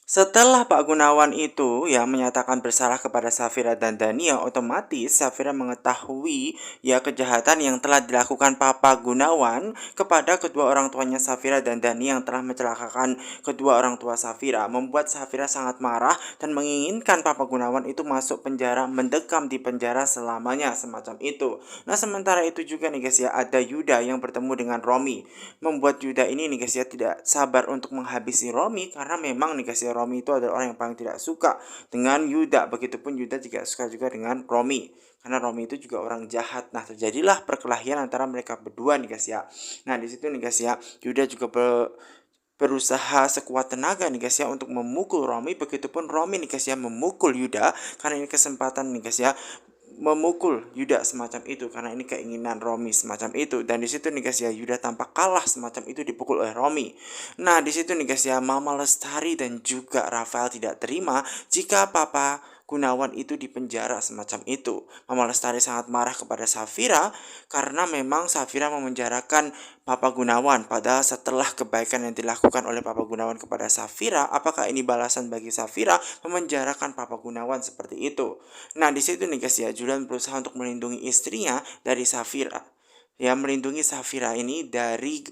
Setelah Pak Gunawan itu ya menyatakan bersalah kepada Safira dan Dania, otomatis Safira mengetahui ya kejahatan yang telah dilakukan Papa Gunawan kepada kedua orang tuanya Safira dan Dania yang telah mencelakakan kedua orang tua Safira, membuat Safira sangat marah dan menginginkan Papa Gunawan itu masuk penjara, mendekam di penjara selamanya semacam itu. Nah, sementara itu juga nih guys ya, ada Yuda yang bertemu dengan Romi, membuat Yuda ini nih guys ya tidak sabar untuk menghabisi Romi, karena memang nih guys ya Romi itu adalah orang yang paling tidak suka dengan Yuda. Begitupun Yuda tidak suka juga dengan Romi, karena Romi itu juga orang jahat. Nah, terjadilah perkelahian antara mereka berdua nih guys ya. Nah, di situ nih guys ya, Yuda juga berusaha sekuat tenaga nih guys ya untuk memukul Romi. Begitupun Romi nih guys ya memukul Yuda, karena ini kesempatan nih guys ya memukul Yuda semacam itu, karena ini keinginan Romi semacam itu. Dan di situ nih guys ya, Yuda tampak kalah semacam itu, dipukul oleh Romi. Nah, di situ nih guys ya, Mama Lestari dan juga Rafael tidak terima jika Papa Gunawan itu dipenjara semacam itu. Mama Lestari sangat marah kepada Safira karena memang Safira memenjarakan Papa Gunawan. Padahal setelah kebaikan yang dilakukan oleh Papa Gunawan kepada Safira, apakah ini balasan bagi Safira memenjarakan Papa Gunawan seperti itu? Nah, di situ nih guys ya, Julian berusaha untuk melindungi istrinya dari Safira. Ya, melindungi Safira ini dari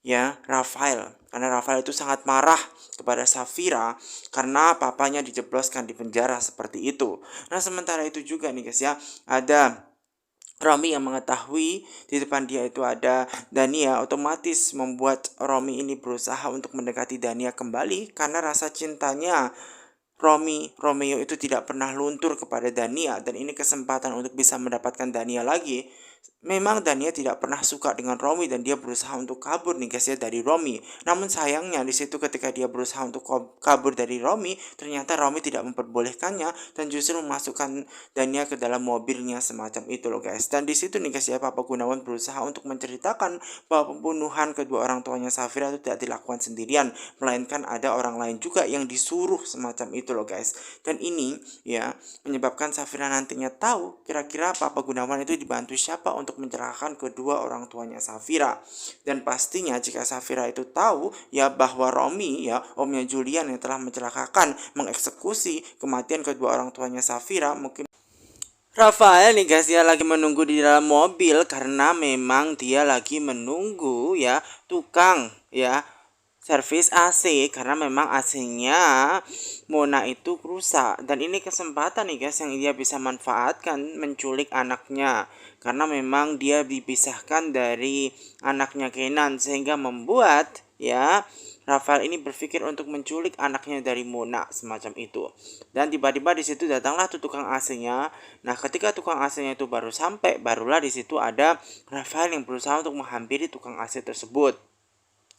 ya Rafael, karena Rafael itu sangat marah kepada Safira karena papanya dijebloskan di penjara seperti itu. Nah, sementara itu juga nih guys ya, ada Romi yang mengetahui di depan dia itu ada Dania, otomatis membuat Romi ini berusaha untuk mendekati Dania kembali karena rasa cintanya Romeo itu tidak pernah luntur kepada Dania, dan ini kesempatan untuk bisa mendapatkan Dania lagi. Memang Dania tidak pernah suka dengan Romi dan dia berusaha untuk kabur nih guys ya dari Romi. Namun sayangnya di situ ketika dia berusaha untuk kabur dari Romi, ternyata Romi tidak memperbolehkannya dan justru memasukkan Dania ke dalam mobilnya semacam itu loh guys. Dan di situ nih guys ya, Papa Gunawan berusaha untuk menceritakan bahwa pembunuhan kedua orang tuanya Safira itu tidak dilakukan sendirian, melainkan ada orang lain juga yang disuruh semacam itu loh guys. Dan ini ya menyebabkan Safira nantinya tahu kira-kira Papa Gunawan itu dibantu siapa untuk mencelakakan kedua orang tuanya Safira. Dan pastinya jika Safira itu tahu ya bahwa Romi ya omnya Julian yang telah mencelakakan, mengeksekusi kematian kedua orang tuanya Safira, mungkin Rafael nih guys ya lagi menunggu di dalam mobil karena memang dia lagi menunggu ya tukang ya servis AC, karena memang AC-nya Mona itu rusak. Dan ini kesempatan nih guys yang dia bisa manfaatkan menculik anaknya, karena memang dia dipisahkan dari anaknya Kenan, sehingga membuat ya Rafael ini berpikir untuk menculik anaknya dari Mona semacam itu. Dan tiba-tiba di situ datanglah tuh tukang AC-nya. Nah, ketika tukang AC-nya itu baru sampai, barulah di situ ada Rafael yang berusaha untuk menghampiri tukang AC tersebut.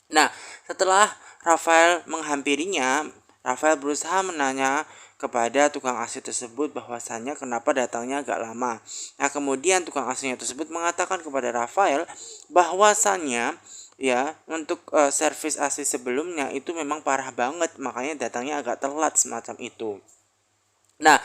Nah, setelah Rafael menghampirinya, Rafael berusaha menanya kepada tukang AC tersebut bahwasannya kenapa datangnya agak lama. Nah, kemudian tukang AC-nya tersebut mengatakan kepada Rafael bahwasannya ya untuk servis AC sebelumnya itu memang parah banget, makanya datangnya agak telat semacam itu. Nah,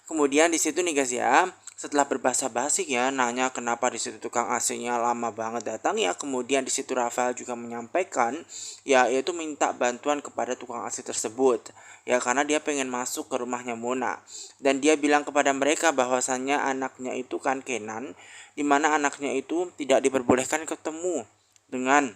kemudian di situ nih guys ya, setelah berbahasa basi ya nanya kenapa di situ tukang AC-nya lama banget datang ya, kemudian di situ Rafael juga menyampaikan ya yaitu minta bantuan kepada tukang AC tersebut ya, karena dia pengen masuk ke rumahnya Mona. Dan dia bilang kepada mereka bahwasannya anaknya itu kan Kenan, dimana anaknya itu tidak diperbolehkan ketemu dengan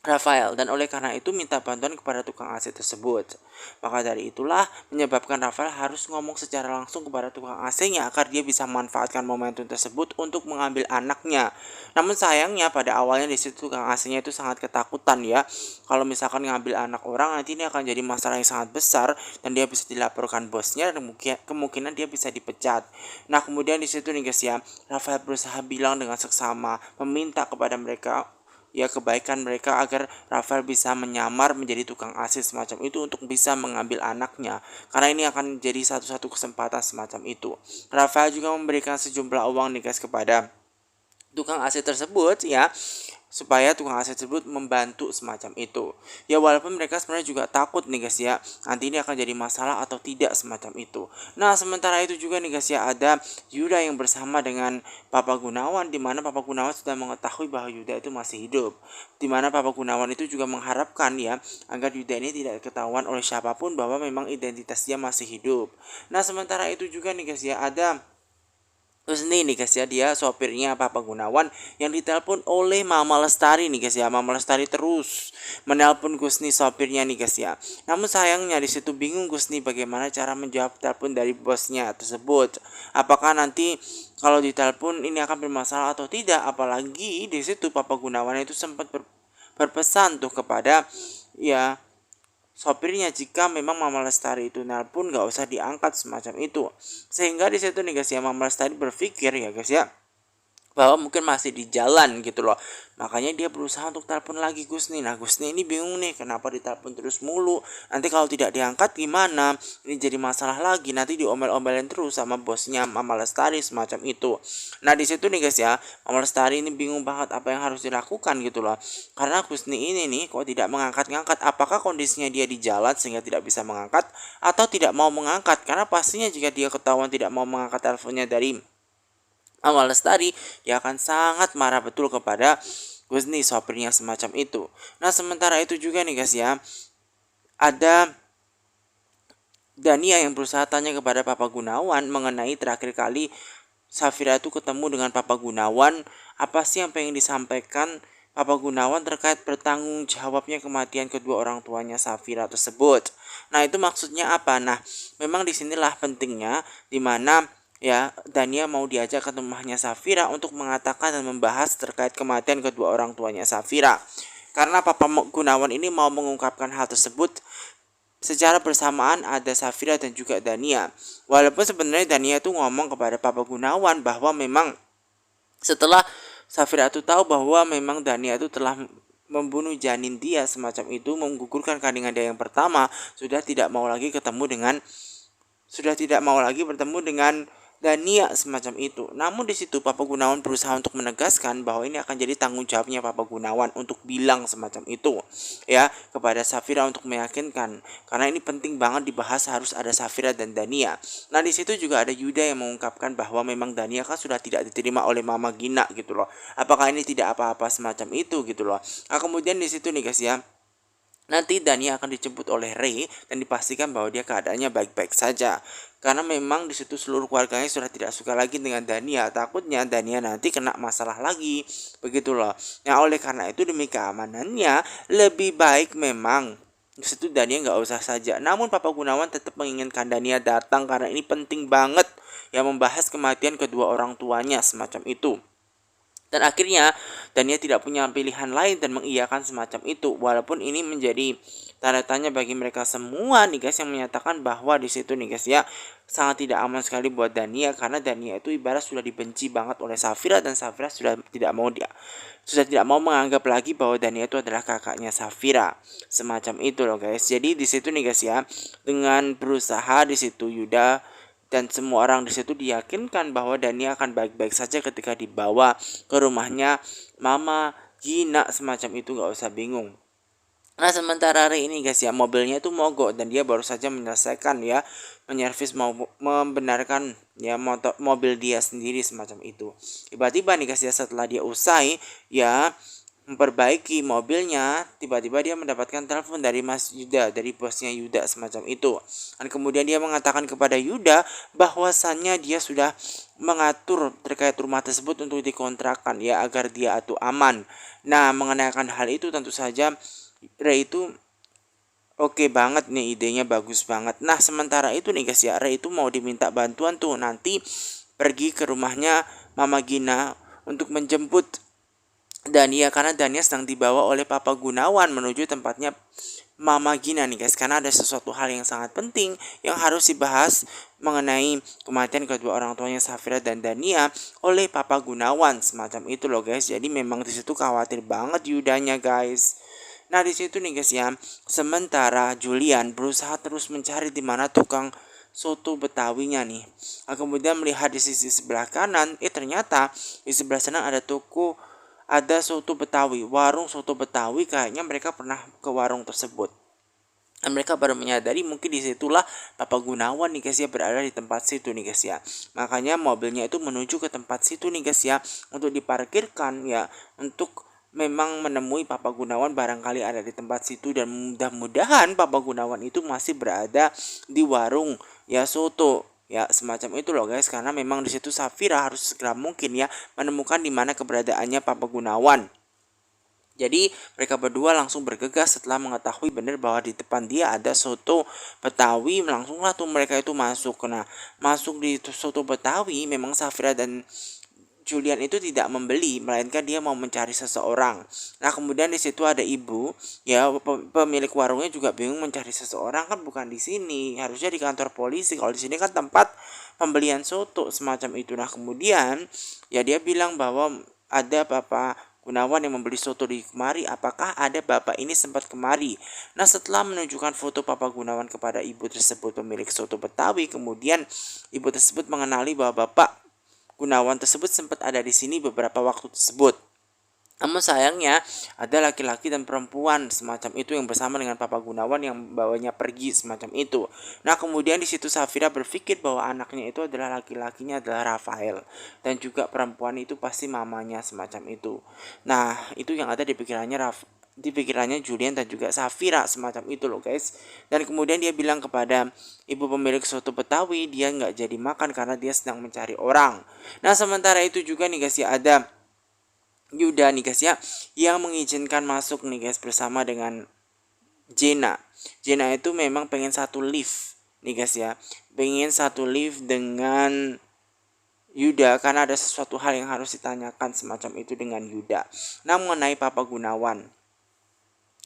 Rafael, dan oleh karena itu minta bantuan kepada tukang AC tersebut. Maka dari itulah menyebabkan Rafael harus ngomong secara langsung kepada tukang AC-nya agar dia bisa memanfaatkan momentum tersebut untuk mengambil anaknya. Namun sayangnya pada awalnya di situ tukang AC-nya itu sangat ketakutan ya. Kalau misalkan ngambil anak orang nanti ini akan jadi masalah yang sangat besar dan dia bisa dilaporkan bosnya dan kemungkinan dia bisa dipecat. Nah, kemudian di situ nih guys ya, Rafael berusaha bilang dengan seksama, meminta kepada mereka ya kebaikan mereka agar Rafael bisa menyamar menjadi tukang AC semacam itu untuk bisa mengambil anaknya, karena ini akan jadi satu-satu kesempatan semacam itu. Rafael juga memberikan sejumlah uang nih guys kepada tukang AC tersebut ya, supaya tukang AC tersebut membantu semacam itu. Ya walaupun mereka sebenarnya juga takut nih guys ya, nanti ini akan jadi masalah atau tidak semacam itu. Nah sementara itu juga nih guys ya, ada Yuda yang bersama dengan Papa Gunawan, di mana Papa Gunawan sudah mengetahui bahwa Yuda itu masih hidup. Di mana Papa Gunawan itu juga mengharapkan ya agar Yuda ini tidak ketahuan oleh siapapun bahwa memang identitas dia masih hidup. Nah sementara itu juga nih guys ya, ada Husni nih guys ya, dia sopirnya Papa Gunawan yang ditelepon oleh Mama Lestari nih guys ya. Mama Lestari terus menelpon Gusni sopirnya nih guys ya. Namun sayangnya di situ bingung Gusni bagaimana cara menjawab telepon dari bosnya tersebut. Apakah nanti kalau ditelepon ini akan bermasalah atau tidak? Apalagi di situ Papa Gunawan itu sempat berpesan tuh kepada ya sopirnya jika memang Mama Lestari itu nelpon gak usah diangkat semacam itu. Sehingga di situ nih guys ya, Mama Lestari berpikir ya guys ya, bahwa mungkin masih di jalan gitu loh. Makanya dia berusaha untuk telepon lagi Gusni. Nah Gusni ini bingung nih kenapa ditelepon terus mulu. Nanti kalau tidak diangkat gimana? Ini jadi masalah lagi. Nanti diomel-omelin terus sama bosnya Mama Lestari semacam itu. Nah di situ nih guys ya, Mama Lestari ini bingung banget apa yang harus dilakukan gitu loh. Karena Gusni ini nih kok tidak mengangkat-ngangkat. Apakah kondisinya dia di jalan sehingga tidak bisa mengangkat atau tidak mau mengangkat? Karena pastinya jika dia ketahuan tidak mau mengangkat teleponnya dari Mama Lestari, dia akan sangat marah betul kepada Gusni sopirnya semacam itu. Nah sementara itu juga nih guys ya, ada Dania yang berusaha tanya kepada Papa Gunawan mengenai terakhir kali Safira itu ketemu dengan Papa Gunawan, apa sih yang pengen disampaikan Papa Gunawan terkait bertanggung jawabnya kematian kedua orang tuanya Safira tersebut. Nah itu maksudnya apa? Nah memang disinilah pentingnya dimana ya Dania mau diajak ke rumahnya Safira untuk mengatakan dan membahas terkait kematian kedua orang tuanya Safira. Karena Papa Gunawan ini mau mengungkapkan hal tersebut secara bersamaan ada Safira dan juga Dania. Walaupun sebenarnya Dania itu ngomong kepada Papa Gunawan bahwa memang setelah Safira itu tahu bahwa memang Dania itu telah membunuh janin dia semacam itu, menggugurkan kandungan dia yang pertama, sudah tidak mau lagi bertemu dengan Dania semacam itu. Namun di situ Papa Gunawan berusaha untuk menegaskan bahwa ini akan jadi tanggung jawabnya Papa Gunawan untuk bilang semacam itu ya kepada Safira untuk meyakinkan, karena ini penting banget dibahas, harus ada Safira dan Dania. Nah di situ juga ada Yuda yang mengungkapkan bahwa memang Dania kan sudah tidak diterima oleh Mama Gina gitu loh. Apakah ini tidak apa-apa semacam itu gitu loh. Nah kemudian di situ nih guys ya, nanti Dania akan dijemput oleh Ray dan dipastikan bahwa dia keadaannya baik-baik saja. Karena memang di situ seluruh keluarganya sudah tidak suka lagi dengan Dania. Takutnya Dania nanti kena masalah lagi. Begitu loh. Nah oleh karena itu demi keamanannya lebih baik memang di situ Dania nggak usah saja. Namun Papa Gunawan tetap menginginkan Dania datang karena ini penting banget ya membahas kematian kedua orang tuanya semacam itu. Dan akhirnya Dania tidak punya pilihan lain dan mengiyakan semacam itu. Walaupun ini menjadi tanda tanya bagi mereka semua nih guys, yang menyatakan bahwa di situ nih guys ya sangat tidak aman sekali buat Dania, karena Dania itu ibarat sudah dibenci banget oleh Safira dan Safira sudah tidak mau menganggap lagi bahwa Dania itu adalah kakaknya Safira. Semacam itu loh guys. Jadi di situ nih guys ya, dengan berusaha di situ Yuda dan semua orang di situ diyakinkan bahwa Dania akan baik-baik saja ketika dibawa ke rumahnya Mama Gina semacam itu, nggak usah bingung. Nah sementara hari ini guys ya, mobilnya itu mogok dan dia baru saja menyelesaikan ya menyervis, mau membenarkan ya mobil dia sendiri semacam itu. Tiba-tiba nih guys ya, setelah dia usai ya memperbaiki mobilnya, tiba-tiba dia mendapatkan telepon dari Mas Yuda, dari bosnya Yuda semacam itu. Dan kemudian dia mengatakan kepada Yuda bahwasannya dia sudah mengatur terkait rumah tersebut untuk dikontrakkan ya agar dia itu aman. Nah mengenaikan hal itu tentu saja Ray itu oke banget nih, idenya bagus banget. Nah sementara itu nih guys ya, Ray itu mau diminta bantuan tuh nanti pergi ke rumahnya Mama Gina untuk menjemput Dania, karena Dania sedang dibawa oleh Papa Gunawan menuju tempatnya Mama Gina nih guys, karena ada sesuatu hal yang sangat penting yang harus dibahas mengenai kematian kedua orang tuanya Safira dan Dania oleh Papa Gunawan semacam itu loh guys. Jadi memang di situ khawatir banget Yudanya guys. Nah di situ nih guys ya, sementara Julian berusaha terus mencari di mana tukang soto Betawinya nih. Nah, kemudian melihat di sisi sebelah kanan, ternyata di sebelah sana ada toko ada soto Betawi, warung soto Betawi, kayaknya mereka pernah ke warung tersebut. Dan mereka baru menyadari mungkin disitulah Papa Gunawan nih guys ya berada di tempat situ nih guys ya. Makanya mobilnya itu menuju ke tempat situ nih guys ya untuk diparkirkan ya, untuk memang menemui Papa Gunawan barangkali ada di tempat situ, dan mudah-mudahan Papa Gunawan itu masih berada di warung ya soto ya semacam itu loh guys, karena memang di situ Safira harus segera mungkin ya menemukan di mana keberadaannya Papa Gunawan. Jadi mereka berdua langsung bergegas setelah mengetahui benar bahwa di depan dia ada soto Betawi. Langsunglah tuh mereka itu masuk. Nah, masuk di soto Betawi, memang Safira dan Julian itu tidak membeli, melainkan dia mau mencari seseorang. Nah, kemudian di situ ada ibu, ya pemilik warungnya juga bingung mencari seseorang, kan bukan di sini, harusnya di kantor polisi. Kalau di sini kan tempat pembelian soto semacam itu. Nah, kemudian ya dia bilang bahwa ada Bapak Gunawan yang membeli soto di kemari, apakah ada bapak ini sempat kemari? Nah, setelah menunjukkan foto Bapak Gunawan kepada ibu tersebut pemilik soto Betawi, kemudian ibu tersebut mengenali bahwa Bapak Gunawan tersebut sempat ada di sini beberapa waktu tersebut. Namun sayangnya ada laki-laki dan perempuan semacam itu yang bersama dengan Papa Gunawan yang bawanya pergi semacam itu. Nah, kemudian di situ Safira berpikir bahwa anaknya itu adalah laki-lakinya adalah Rafael, dan juga perempuan itu pasti mamanya semacam itu. Nah, itu yang ada di pikirannya Julian dan juga Safira semacam itu loh guys. Dan kemudian dia bilang kepada ibu pemilik soto Betawi dia nggak jadi makan karena dia sedang mencari orang. Nah, sementara itu juga nih guys ya ada Yuda nih guys ya yang mengizinkan masuk nih guys bersama dengan Jena. Jena itu memang pengen satu lift nih guys ya, pengen satu lift dengan Yuda karena ada sesuatu hal yang harus ditanyakan semacam itu dengan Yuda. Nah, mengenai Papa Gunawan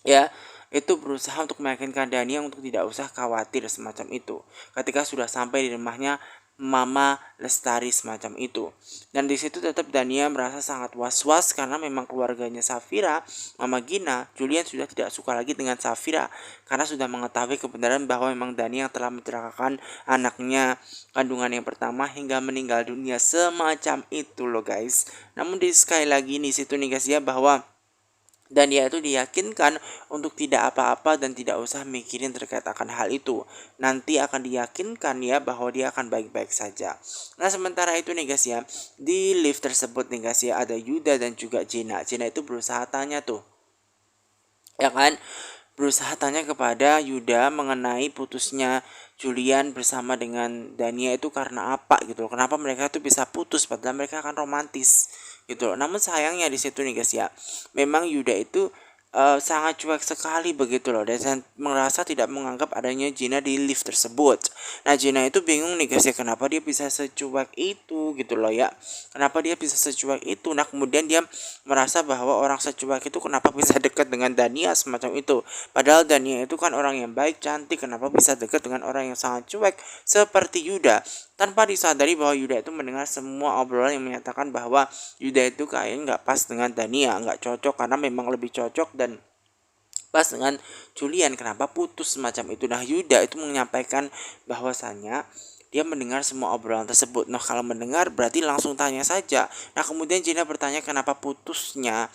ya, itu berusaha untuk meyakinkan Dania untuk tidak usah khawatir semacam itu ketika sudah sampai di rumahnya Mama Lestari semacam itu. Dan di situ tetap Dania merasa sangat was-was karena memang keluarganya Safira, Mama Gina, Julian sudah tidak suka lagi dengan Safira karena sudah mengetahui kebenaran bahwa memang Dania yang telah mencelakakan anaknya kandungan yang pertama hingga meninggal dunia semacam itu loh guys. Namun di sekali lagi di situ nih guys ya bahwa dan dia itu diyakinkan untuk tidak apa-apa dan tidak usah mikirin terkait akan hal itu. Nanti akan diyakinkan ya bahwa dia akan baik-baik saja. Nah, sementara itu nih guys ya, di lift tersebut nih guys ya ada Yuda dan juga Jena. Jena itu berusaha tanya tuh, ya kan, berusaha tanya kepada Yuda mengenai putusnya Julian bersama dengan Dania itu karena apa gitu loh. Kenapa mereka itu bisa putus padahal mereka akan romantis gitu loh. Namun sayangnya di situ nih guys ya, memang Yuda itu sangat cuek sekali begitu loh, dan merasa tidak menganggap adanya Gina di lift tersebut. Nah, Gina itu bingung nih guys ya, kenapa dia bisa secuek itu gitu loh ya, kenapa dia bisa secuek itu. Nah, kemudian dia merasa bahwa orang secuek itu kenapa bisa dekat dengan Dania semacam itu, padahal Dania itu kan orang yang baik cantik, kenapa bisa dekat dengan orang yang sangat cuek seperti Yuda. Tanpa disadari bahwa Yuda itu mendengar semua obrolan yang menyatakan bahwa Yuda itu kayaknya nggak pas dengan Dania, nggak cocok karena memang lebih cocok dan pas dengan Julian, kenapa putus semacam itu. Nah, Yuda itu menyampaikan bahwasannya dia mendengar semua obrolan tersebut. Nah, kalau mendengar berarti langsung tanya saja. Nah, kemudian Gina bertanya kenapa putusnya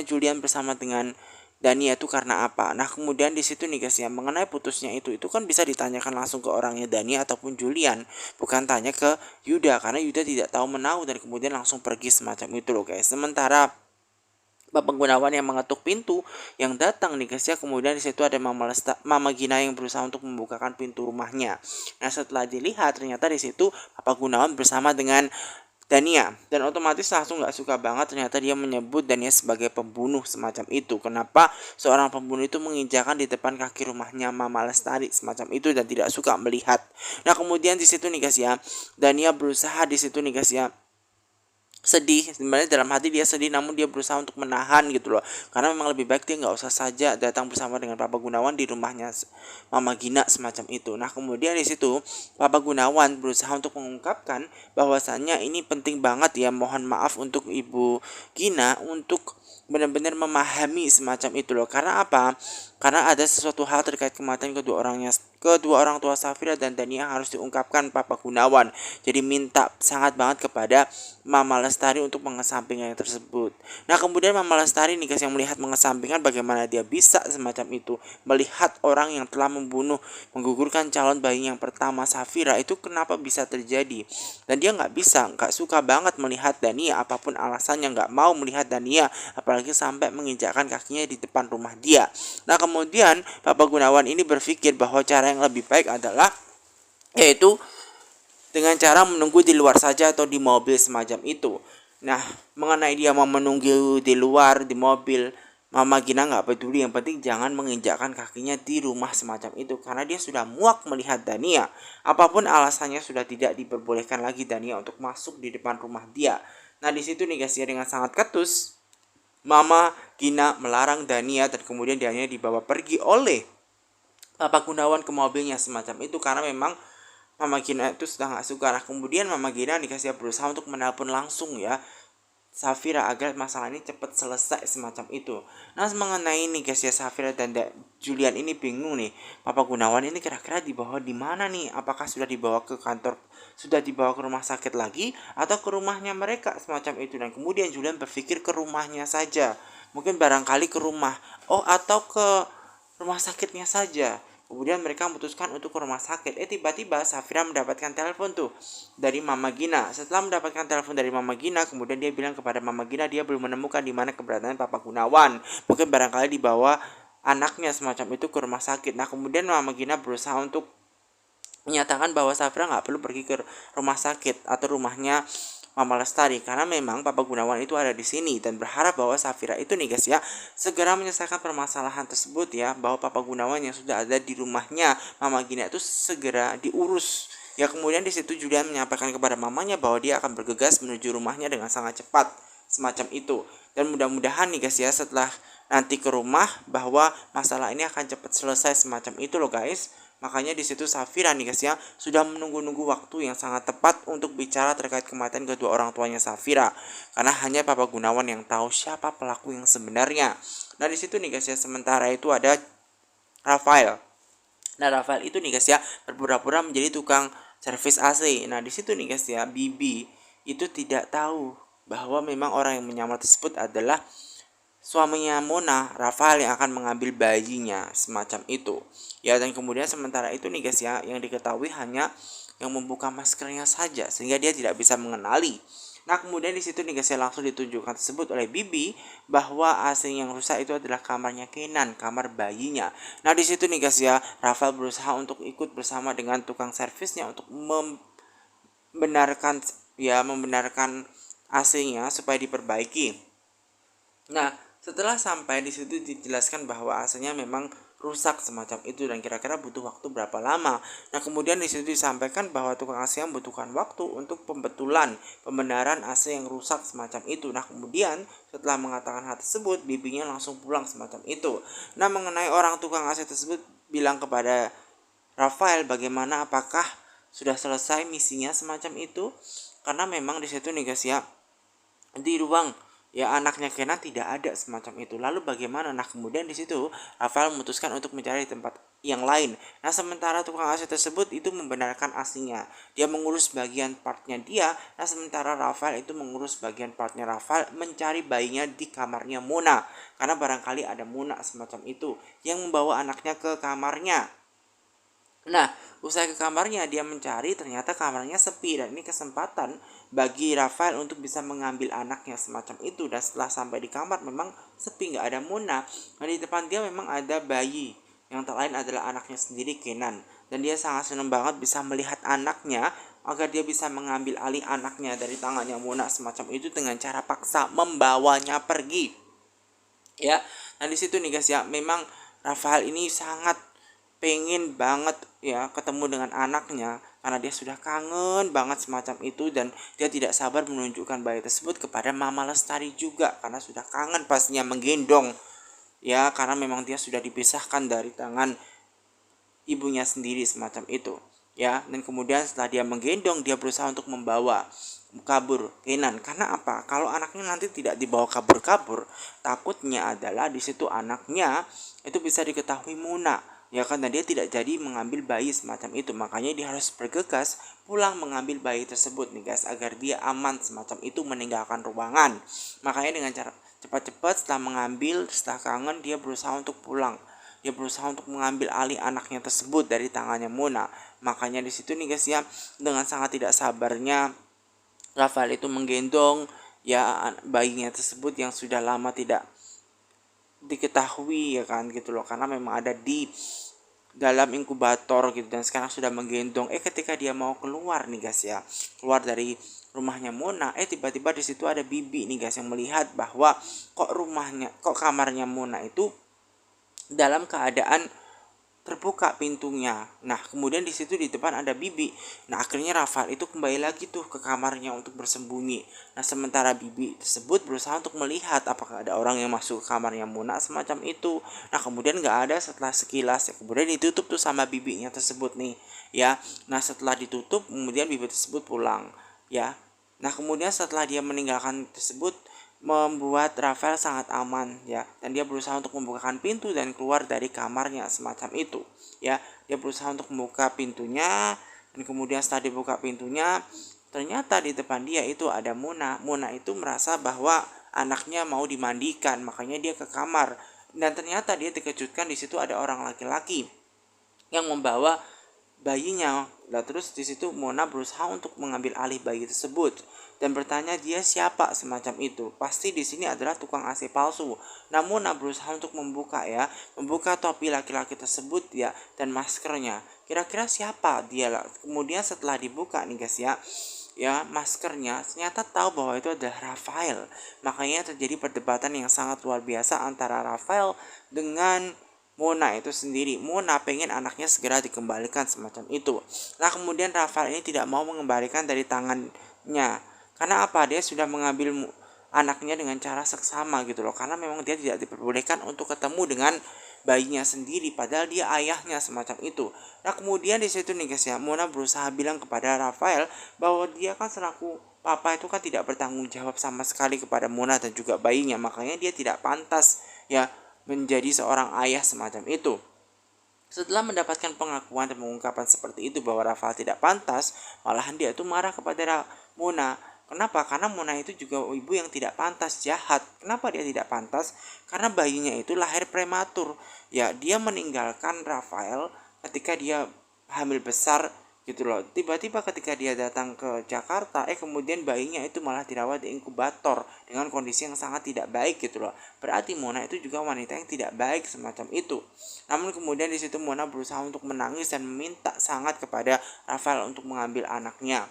Julian bersama dengan Dania itu karena apa. Nah, kemudian di situ nih guys ya, mengenai putusnya itu kan bisa ditanyakan langsung ke orangnya Dania ataupun Julian, bukan tanya ke Yuda karena Yuda tidak tahu menahu dan kemudian langsung pergi semacam itu loh guys. Sementara Bapak Gunawan yang mengetuk pintu yang datang nih guys ya, kemudian di situ ada Mama Gina yang berusaha untuk membukakan pintu rumahnya. Nah, setelah dilihat ternyata di situ Bapak Gunawan bersama dengan Dania, dan otomatis langsung gak suka banget, ternyata dia menyebut Dania sebagai pembunuh semacam itu. Kenapa seorang pembunuh itu menginjakan di depan kaki rumahnya Mama Lestari semacam itu dan tidak suka melihat. Nah, kemudian di situ nih guys ya, Dania berusaha di situ nih guys ya, sedih, sebenarnya dalam hati dia sedih namun dia berusaha untuk menahan gitu loh, karena memang lebih baik dia nggak usah saja datang bersama dengan Papa Gunawan di rumahnya Mama Gina semacam itu. Nah, kemudian di situ Papa Gunawan berusaha untuk mengungkapkan bahwasannya ini penting banget ya, mohon maaf untuk Ibu Gina untuk benar-benar memahami semacam itu loh. Karena apa? Karena ada sesuatu hal terkait kematian kedua orang tua Safira dan Dania harus diungkapkan Papa Gunawan. Jadi minta sangat banget kepada Mama Lestari untuk mengesampingkan yang tersebut. Nah kemudian Mama Lestari nih guys yang melihat mengesampingkan bagaimana dia bisa semacam itu melihat orang yang telah menggugurkan calon bayi yang pertama Safira itu kenapa bisa terjadi. Dan dia nggak suka banget melihat Dania apapun alasannya, nggak mau melihat Dania apalagi sampai menginjakkan kakinya di depan rumah dia. Nah kemudian Papa Gunawan ini berpikir bahwa cara yang lebih baik adalah yaitu dengan cara menunggu di luar saja atau di mobil semacam itu. Nah, mengenai dia mau menunggu di luar di mobil, Mama Gina nggak peduli, yang penting jangan menginjakkan kakinya di rumah semacam itu karena dia sudah muak melihat Dania. Apapun alasannya sudah tidak diperbolehkan lagi Dania untuk masuk di depan rumah dia. Nah, di situ nih guys ya dengan sangat ketus Mama Gina melarang Dania dan kemudian Dania dibawa pergi oleh Papa Gunawan ke mobilnya semacam itu karena memang Mama Gina itu sudah nggak suka. Nah kemudian Mama Gina dikasih berusaha untuk menelpon langsung ya Safira agar masalah ini cepat selesai semacam itu. Nah mengenai ini guys ya Safira dan Julian ini bingung nih. Papa Gunawan ini kira-kira dibawa di mana nih? Apakah sudah dibawa ke kantor, sudah dibawa ke rumah sakit lagi atau ke rumahnya mereka semacam itu. Dan kemudian Julian berpikir ke rumahnya saja. Mungkin barangkali ke rumah. Oh atau ke rumah sakitnya saja. Kemudian mereka memutuskan untuk ke rumah sakit. Tiba-tiba Safira mendapatkan telepon tuh dari Mama Gina. Setelah mendapatkan telepon dari Mama Gina, kemudian dia bilang kepada Mama Gina dia belum menemukan di mana keberadaan Papa Gunawan. Mungkin barangkali dibawa anaknya semacam itu ke rumah sakit. Nah kemudian Mama Gina berusaha untuk menyatakan bahwa Safira nggak perlu pergi ke rumah sakit atau rumahnya Mama Lestari karena memang Papa Gunawan itu ada di sini dan berharap bahwa Safira itu nih guys ya segera menyelesaikan permasalahan tersebut ya, bahwa Papa Gunawan yang sudah ada di rumahnya Mama Gina itu segera diurus. Ya kemudian di situ Julian menyampaikan kepada mamanya bahwa dia akan bergegas menuju rumahnya dengan sangat cepat semacam itu. Dan mudah-mudahan nih guys ya setelah nanti ke rumah bahwa masalah ini akan cepat selesai semacam itu loh guys. Makanya di situ Safira nih guys ya sudah menunggu-nunggu waktu yang sangat tepat untuk bicara terkait kematian kedua orang tuanya Safira. Karena hanya Papa Gunawan yang tahu siapa pelaku yang sebenarnya. Nah di situ nih guys ya sementara itu ada Rafael. Nah Rafael itu nih guys ya berpura-pura menjadi tukang servis AC. Nah di situ nih guys ya Bibi itu tidak tahu bahwa memang orang yang menyamar tersebut adalah suaminya Mona, Rafael yang akan mengambil bayinya semacam itu. Ya dan kemudian sementara itu nih guys ya yang diketahui hanya yang membuka maskernya saja sehingga dia tidak bisa mengenali. Nah kemudian di situ nih guys ya langsung ditunjukkan tersebut oleh Bibi bahwa AC yang rusak itu adalah kamarnya Kenan, kamar bayinya. Nah di situ nih guys ya Rafael berusaha untuk ikut bersama dengan tukang servisnya untuk membenarkan AC-nya supaya diperbaiki. Nah setelah sampai di situ dijelaskan bahwa AC-nya memang rusak semacam itu dan kira-kira butuh waktu berapa lama. Nah kemudian di situ disampaikan bahwa tukang AC membutuhkan waktu untuk pembenaran AC yang rusak semacam itu. Nah kemudian setelah mengatakan hal tersebut, bibinya langsung pulang semacam itu. Nah mengenai orang tukang AC tersebut bilang kepada Rafael bagaimana apakah sudah selesai misinya semacam itu, karena memang di situ nih guys ya di ruang ya anaknya Kenan tidak ada semacam itu. Lalu bagaimana? Nah kemudian di situ Rafael memutuskan untuk mencari tempat yang lain. Nah sementara tukang AC tersebut itu membenarkan AC-nya, dia mengurus bagian partnya dia. Nah sementara Rafael itu mengurus bagian partnya Rafael mencari bayinya di kamarnya Mona, karena barangkali ada Mona semacam itu yang membawa anaknya ke kamarnya. Nah, usai ke kamarnya dia mencari, ternyata kamarnya sepi dan ini kesempatan bagi Rafael untuk bisa mengambil anaknya semacam itu. Dan setelah sampai di kamar memang sepi, nggak ada Mona. Nah di depan dia memang ada bayi yang tak lain adalah anaknya sendiri Kenan. Dan dia sangat senang banget bisa melihat anaknya agar dia bisa mengambil alih anaknya dari tangannya Mona semacam itu dengan cara paksa membawanya pergi. Ya, nah di situ nih guys ya memang Rafael ini sangat pengen banget ya ketemu dengan anaknya karena dia sudah kangen banget semacam itu dan dia tidak sabar menunjukkan bayi tersebut kepada Mama Lestari juga karena sudah kangen pastinya menggendong ya, karena memang dia sudah dipisahkan dari tangan ibunya sendiri semacam itu ya. Dan kemudian setelah dia menggendong dia berusaha untuk membawa kabur Kenan. Karena apa? Kalau anaknya nanti tidak dibawa kabur-kabur, takutnya adalah di situ anaknya itu bisa diketahui Muna ya kan, dan dia tidak jadi mengambil bayi semacam itu. Makanya dia harus bergegas pulang mengambil bayi tersebut nih guys, agar dia aman semacam itu meninggalkan ruangan. Makanya dengan cara cepat-cepat setelah kangen, dia berusaha untuk pulang. Dia berusaha untuk mengambil alih anaknya tersebut dari tangannya Mona. Makanya di situ nih guys ya, dengan sangat tidak sabarnya Rafael itu menggendong ya bayinya tersebut yang sudah lama tidak diketahui ya kan gitu loh, karena memang ada di dalam inkubator gitu, dan sekarang sudah menggendong. Ketika dia mau keluar nih guys ya, keluar dari rumahnya Mona, tiba-tiba di situ ada bibi nih guys yang melihat bahwa kok kamarnya Mona itu dalam keadaan terbuka pintunya. Nah, kemudian di situ di depan ada bibi. Nah, akhirnya Rafael itu kembali lagi tuh ke kamarnya untuk bersembunyi. Nah, sementara bibi tersebut berusaha untuk melihat apakah ada orang yang masuk ke kamarnya Mona semacam itu. Nah, kemudian nggak ada setelah sekilas ya. Kemudian ditutup tuh sama bibinya tersebut nih, ya. Nah, setelah ditutup, kemudian bibi tersebut pulang, ya. Nah, kemudian setelah dia meninggalkan tersebut, membuat Rafael sangat aman ya, dan dia berusaha untuk membukakan pintu dan keluar dari kamarnya semacam itu ya. Dia berusaha untuk membuka pintunya, dan kemudian setelah dibuka pintunya, ternyata di depan dia itu ada Mona. Mona itu merasa bahwa anaknya mau dimandikan, makanya dia ke kamar, dan ternyata dia dikejutkan di situ ada orang laki-laki yang membawa bayinya. Nah, terus di situ Mona berusaha untuk mengambil alih bayi tersebut dan bertanya dia siapa semacam itu. Pasti di sini adalah tukang AC palsu. Namun Mona berusaha untuk membuka topi laki-laki tersebut ya, dan maskernya. Kira-kira siapa dia lah. Kemudian setelah dibuka nih guys ya maskernya, ternyata tahu bahwa itu adalah Rafael. Makanya terjadi perdebatan yang sangat luar biasa antara Rafael dengan Mona itu sendiri. Mona pengen anaknya segera dikembalikan semacam itu. Nah, kemudian Rafael ini tidak mau mengembalikan dari tangannya. Karena apa? Dia sudah mengambil anaknya dengan cara seksama gitu loh. Karena memang dia tidak diperbolehkan untuk ketemu dengan bayinya sendiri, padahal dia ayahnya semacam itu. Nah, kemudian di situ nih guys ya, Mona berusaha bilang kepada Rafael bahwa dia kan selaku papa itu kan tidak bertanggung jawab sama sekali kepada Mona dan juga bayinya. Makanya dia tidak pantas ya menjadi seorang ayah semacam itu. Setelah mendapatkan pengakuan dan pengungkapan seperti itu bahwa Rafael tidak pantas, malahan dia itu marah kepada Mona. Kenapa? Karena Mona itu juga ibu yang tidak pantas, jahat. Kenapa dia tidak pantas? Karena bayinya itu lahir prematur. Ya, dia meninggalkan Rafael ketika dia hamil besar gitu loh. Tiba-tiba ketika dia datang ke Jakarta, kemudian bayinya itu malah dirawat di inkubator dengan kondisi yang sangat tidak baik gitu loh. Berarti Mona itu juga wanita yang tidak baik semacam itu. Namun kemudian di situ Mona berusaha untuk menangis dan meminta sangat kepada Rafael untuk mengambil anaknya.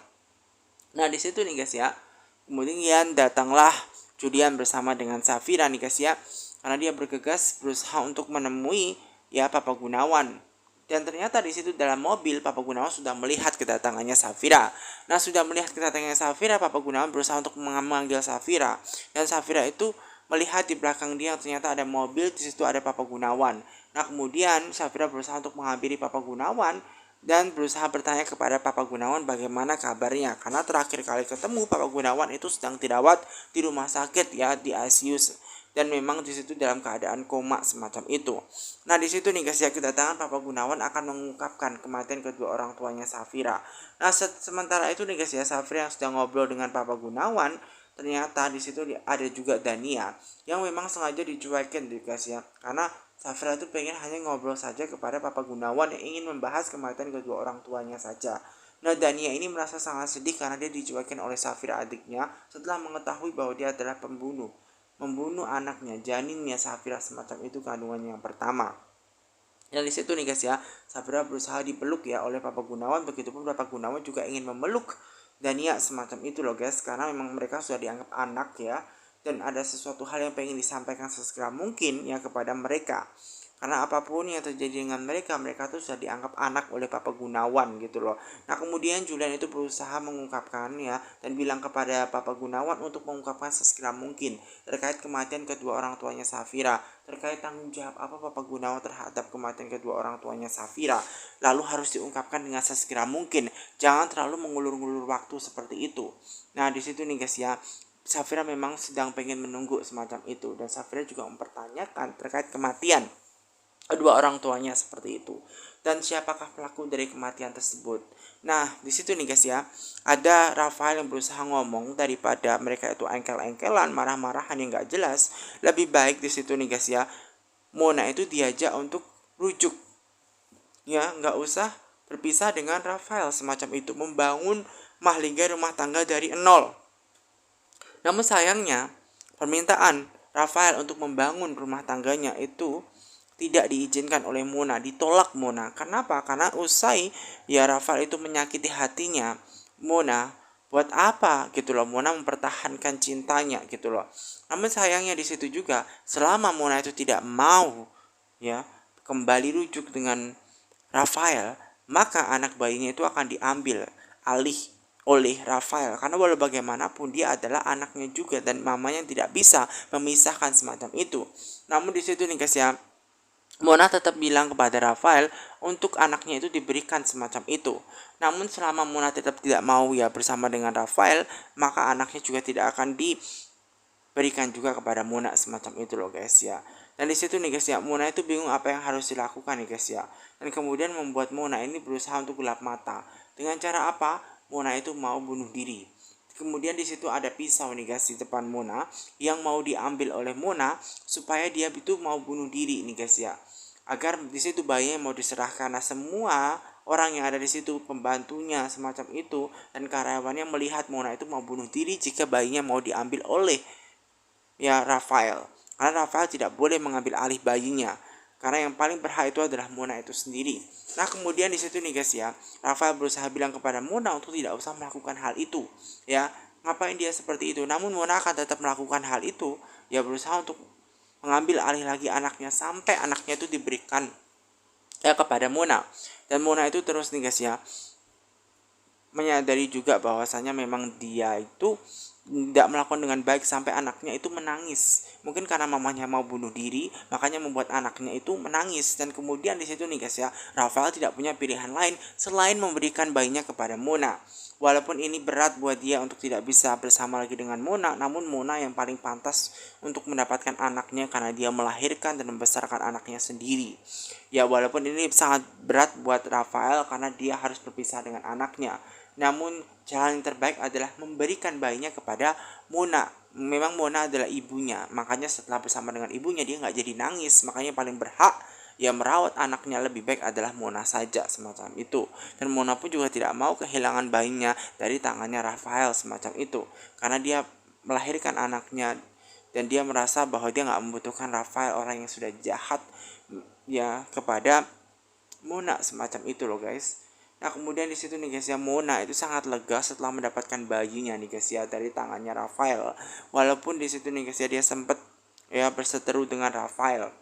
Nah, di situ nih guys ya, kemudian datanglah Julian bersama dengan Safira nih guys ya, karena dia bergegas berusaha untuk menemui ya Papa Gunawan. Dan ternyata di situ dalam mobil Papa Gunawan sudah melihat kedatangannya Safira. Nah, sudah melihat kedatangannya Safira, Papa Gunawan berusaha untuk memanggil Safira. Dan Safira itu melihat di belakang dia ternyata ada mobil, di situ ada Papa Gunawan. Nah, kemudian Safira berusaha untuk menghampiri Papa Gunawan dan berusaha bertanya kepada Papa Gunawan bagaimana kabarnya, karena terakhir kali ketemu Papa Gunawan itu sedang dirawat di rumah sakit ya, di ICU, dan memang di situ dalam keadaan koma semacam itu. Nah, di situ nih guys ya, kedatangan Papa Gunawan akan mengungkapkan kematian kedua orang tuanya Safira. Nah, sementara itu nih guys ya, Safira yang sedang ngobrol dengan Papa Gunawan, ternyata di situ ada juga Dania yang memang sengaja dicuekin nih guys ya, karena Safira itu pengen hanya ngobrol saja kepada Papa Gunawan yang ingin membahas kematian kedua orang tuanya saja. Nah, Dania ini merasa sangat sedih karena dia dicuekin oleh Safira adiknya setelah mengetahui bahwa dia adalah membunuh anaknya, janinnya Safira semacam itu, kandungannya yang pertama. Dan di situ nih guys ya, Safira berusaha dipeluk ya oleh Papa Gunawan, begitupun Papa Gunawan juga ingin memeluk Dania semacam itu loh guys, karena memang mereka sudah dianggap anak ya, dan ada sesuatu hal yang pengen disampaikan sesegera mungkin ya kepada mereka. Karena apapun yang terjadi dengan mereka tuh sudah dianggap anak oleh Papa Gunawan gitu loh. Nah, kemudian Julian itu berusaha mengungkapkan ya, dan bilang kepada Papa Gunawan untuk mengungkapkan sesegera mungkin terkait kematian kedua orang tuanya Safira, terkait tanggung jawab apa Papa Gunawan terhadap kematian kedua orang tuanya Safira. Lalu harus diungkapkan dengan sesegera mungkin, jangan terlalu mengulur-ngulur waktu seperti itu. Nah, di situ nih guys ya, Safira memang sedang pengen menunggu semacam itu, dan Safira juga mempertanyakan terkait kematian kedua orang tuanya seperti itu. Dan siapakah pelaku dari kematian tersebut? Nah, di situ nih guys ya, ada Rafael yang berusaha ngomong daripada mereka itu engkel-engkelan, marah-marahan yang gak jelas. Lebih baik di situ nih guys ya, Mona itu diajak untuk rujuk, ya nggak usah berpisah dengan Rafael semacam itu, membangun mahligai rumah tangga dari nol. Namun sayangnya, permintaan Rafael untuk membangun rumah tangganya itu tidak diizinkan oleh Mona, ditolak Mona. Kenapa? Karena usai ya Rafael itu menyakiti hatinya Mona, buat apa gitu loh Mona mempertahankan cintanya gitu loh. Namun sayangnya di situ juga, selama Mona itu tidak mau ya kembali rujuk dengan Rafael, maka anak bayinya itu akan diambil alih oleh Rafael, karena walau bagaimanapun dia adalah anaknya juga dan mamanya tidak bisa memisahkan semacam itu. Namun di situ nih guys ya, Mona tetap bilang kepada Rafael untuk anaknya itu diberikan semacam itu. Namun selama Mona tetap tidak mau ya bersama dengan Rafael, maka anaknya juga tidak akan diberikan juga kepada Mona semacam itu loh guys ya. Dan di situ nih guys ya, Mona itu bingung apa yang harus dilakukan nih guys ya. Dan kemudian membuat Mona ini berusaha untuk gelap mata. Dengan cara apa? Mona itu mau bunuh diri. Kemudian di situ ada pisau nih guys di depan Mona yang mau diambil oleh Mona supaya dia itu mau bunuh diri nih guys ya. Agar di situ bayinya mau diserahkan. Nah, semua orang yang ada di situ, pembantunya semacam itu dan karyawannya melihat Mona itu mau bunuh diri jika bayinya mau diambil oleh ya Rafael. Karena Rafael tidak boleh mengambil alih bayinya. Karena yang paling berhak itu adalah Mona itu sendiri. Nah kemudian di situ nih guys ya, Rafael berusaha bilang kepada Mona untuk tidak usah melakukan hal itu. Ya, ngapain dia seperti itu? Namun Mona akan tetap melakukan hal itu. Ya berusaha untuk mengambil alih lagi anaknya sampai anaknya itu diberikan ya kepada Mona. Dan Mona itu terus nih guys ya, menyadari juga bahwasanya memang dia itu tidak melakukan dengan baik sampai anaknya itu menangis. Mungkin karena mamanya mau bunuh diri, makanya membuat anaknya itu menangis. Dan kemudian di situ nih guys ya, Rafael tidak punya pilihan lain selain memberikan bayinya kepada Mona. Walaupun ini berat buat dia untuk tidak bisa bersama lagi dengan Mona, namun Mona yang paling pantas untuk mendapatkan anaknya karena dia melahirkan dan membesarkan anaknya sendiri. Ya walaupun ini sangat berat buat Rafael karena dia harus berpisah dengan anaknya. Namun jalan yang terbaik adalah memberikan bayinya kepada Mona. Memang Mona adalah ibunya, makanya setelah bersama dengan ibunya dia nggak jadi nangis. Makanya paling berhak ya merawat anaknya lebih baik adalah Mona saja semacam itu. Dan Mona pun juga tidak mau kehilangan bayinya dari tangannya Rafael semacam itu, karena dia melahirkan anaknya dan dia merasa bahwa dia nggak membutuhkan Rafael, orang yang sudah jahat ya kepada Mona semacam itu loh guys. Nah kemudian di situ nih guys ya, Mona itu sangat lega setelah mendapatkan bayinya nih guys ya dari tangannya Rafael. Walaupun di situ nih guys ya dia sempet ya berseteru dengan Rafael.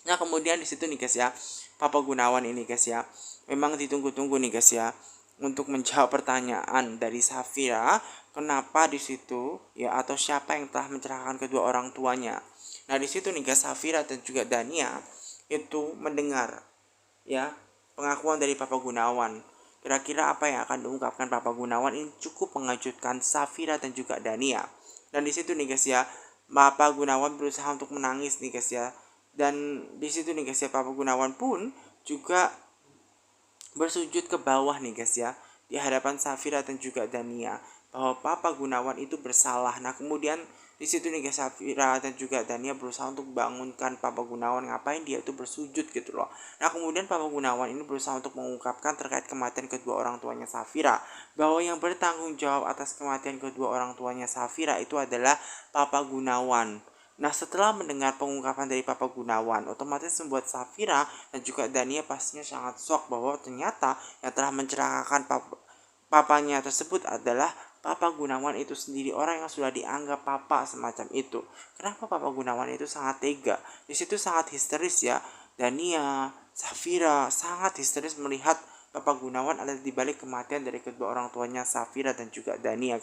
Nah kemudian di situ nih guys ya, Papa Gunawan ini guys ya, memang ditunggu-tunggu nih guys ya untuk menjawab pertanyaan dari Safira, kenapa di situ ya atau siapa yang telah mencelakakan kedua orang tuanya. Nah di situ nih guys, Safira dan juga Dania itu mendengar ya pengakuan dari Papa Gunawan. Kira-kira apa yang akan diungkapkan Papa Gunawan ini cukup mengejutkan Safira dan juga Dania. Dan di situ nih guys ya, Papa Gunawan berusaha untuk menangis nih guys ya. Dan di situ nih guys ya, Papa Gunawan pun juga bersujud ke bawah nih guys ya, di hadapan Safira dan juga Dania, bahwa Papa Gunawan itu bersalah. Nah kemudian di situ nih guys, Safira dan juga Dania berusaha untuk bangunkan Papa Gunawan, ngapain dia itu bersujud gitu loh. Nah kemudian Papa Gunawan ini berusaha untuk mengungkapkan terkait kematian kedua orang tuanya Safira, bahwa yang bertanggung jawab atas kematian kedua orang tuanya Safira itu adalah Papa Gunawan. Nah setelah mendengar pengungkapan dari Papa Gunawan, otomatis membuat Safira dan juga Dania pastinya sangat shock bahwa ternyata yang telah mencelakakan papanya tersebut adalah Papa Gunawan itu sendiri, orang yang sudah dianggap papa semacam itu. Kenapa Papa Gunawan itu sangat tega? Di situ sangat histeris ya. Dania, Safira sangat histeris melihat Papa Gunawan ada di balik kematian dari kedua orang tuanya Safira dan juga Dania.